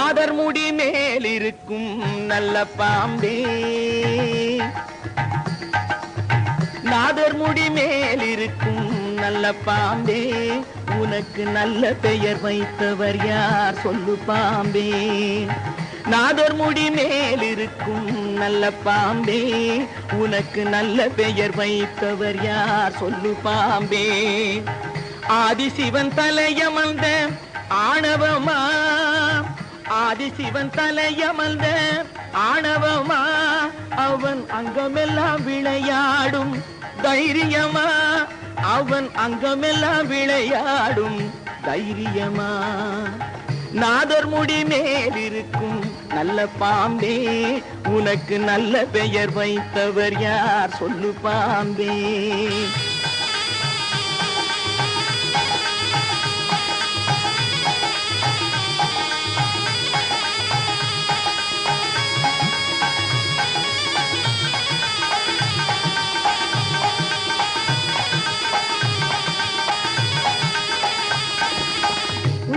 நாதர் முடி மேலிருக்கும் நல்ல பாம்பே, நாதர் முடி மேலிருக்கும் நல்ல பாம்பே, உனக்கு நல்ல பெயர் வைத்தவர் யார் சொல்லு பாம்பே. நாதர் முடி மேலிருக்கும் நல்ல பாம்பே, உனக்கு நல்ல பெயர் வைத்தவர் யார் சொல்லு பாம்பே. ஆதிசிவன் தலையமர்ந்த ஆணவமா, ஆதிசிவன் தலையமர்ந்த ஆணவமா, அவன் அங்கமெல்லாம் விளையாடும் தைரியமா, அவன் அங்கமெல்லாம் விளையாடும் தைரியமா. நாதர் முடி மேலிருக்கும் நல்ல பாம்பே, உனக்கு நல்ல பெயர் வைத்தவர் யார் சொல்லு பாம்பே.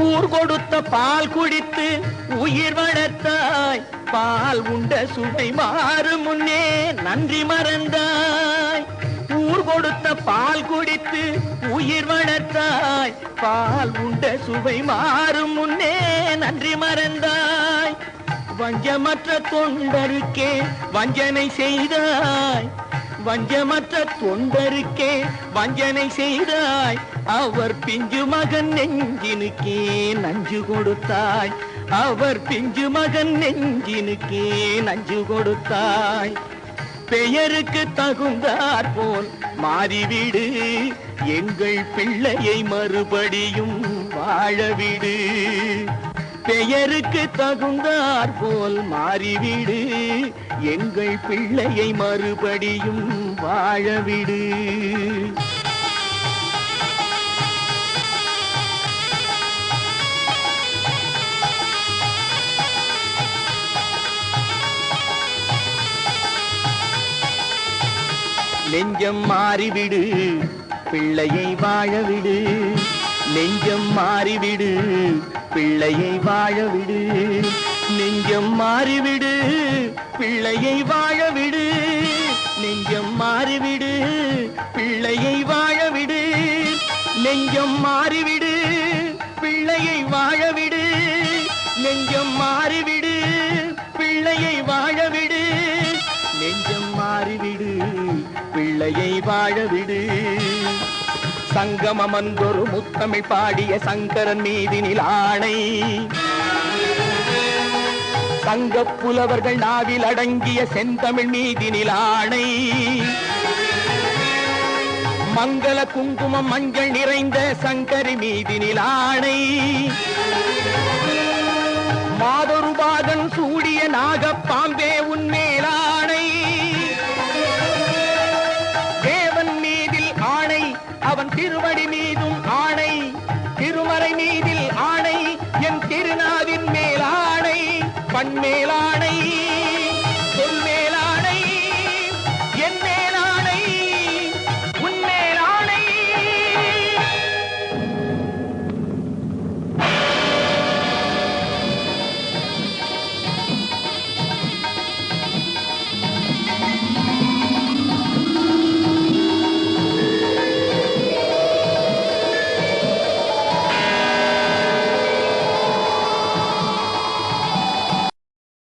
ஊர் கொடுத்த பால் குடித்து உயிர் வளர்த்தாய், பால் உண்ட சுவை மாறும் முன்னே நன்றி மறந்தாய். ஊர் கொடுத்த பால் குடித்து உயிர் வளர்த்தாய், பால் உண்ட சுவை மாறும் முன்னே நன்றி மறந்தாய். வஞ்சமற்ற தொண்டருக்கே வஞ்சனை செய்தாய், வஞ்சமற்ற தொண்டருக்கே வஞ்சனை செய்தாய். அவர் பிஞ்சு மகன் நெஞ்சினுக்கே நஞ்சு கொடுத்தாய், அவர் பிஞ்சு மகன் நெஞ்சினுக்கே நஞ்சு கொடுத்தாய். பெயருக்கு தகுந்தாற் போல் மாறிவிடு, எங்கள் பிள்ளையை மறுபடியும் வாழவிடு. பெயருக்கு தகுந்தாற் போல் மாறிவிடு, எங்கள் பிள்ளையை மறுபடியும் வாழவிடு. நெஞ்சம் மாறிவிடு, பிள்ளையை வாழவிடு. நெஞ்சம் மாறிவிடு, பிள்ளையை வாழவிடு. நெஞ்சம் மாறிவிடு, பிள்ளையை வாழவிடு. நெஞ்சம் மாறிவிடு, பிள்ளையை வாழவிடு. நெஞ்சம் மாறிவிடு, பிள்ளையை வாழவிடு. நெஞ்சம் மாறிவிடு, பிள்ளையை வாழவிடு. நெஞ்சம் மாறிவிடு, பிள்ளையை வாழவிடு. சங்கமமந்தொரு முத்தமிழ் பாடிய சங்கரன் மீதினில் ஆணை, சங்கப் புலவர்கள் நாவில் அடங்கிய செந்தமிழ் மீதினில் ஆணை. மங்கள குங்குமம் மஞ்சள் நிறைந்த சங்கரி மீதினில் ஆணை. மாதொரு பாகன் சூடிய நாகப்பாம்பே உன்மேலாணை. தேவன் மீதில் ஆணை, அவன் திருவடி மீதும் ஆணை. திருமறை மீதில் ஆணை, என் திருநாவின் மேலாணை. பண்மேலாணை.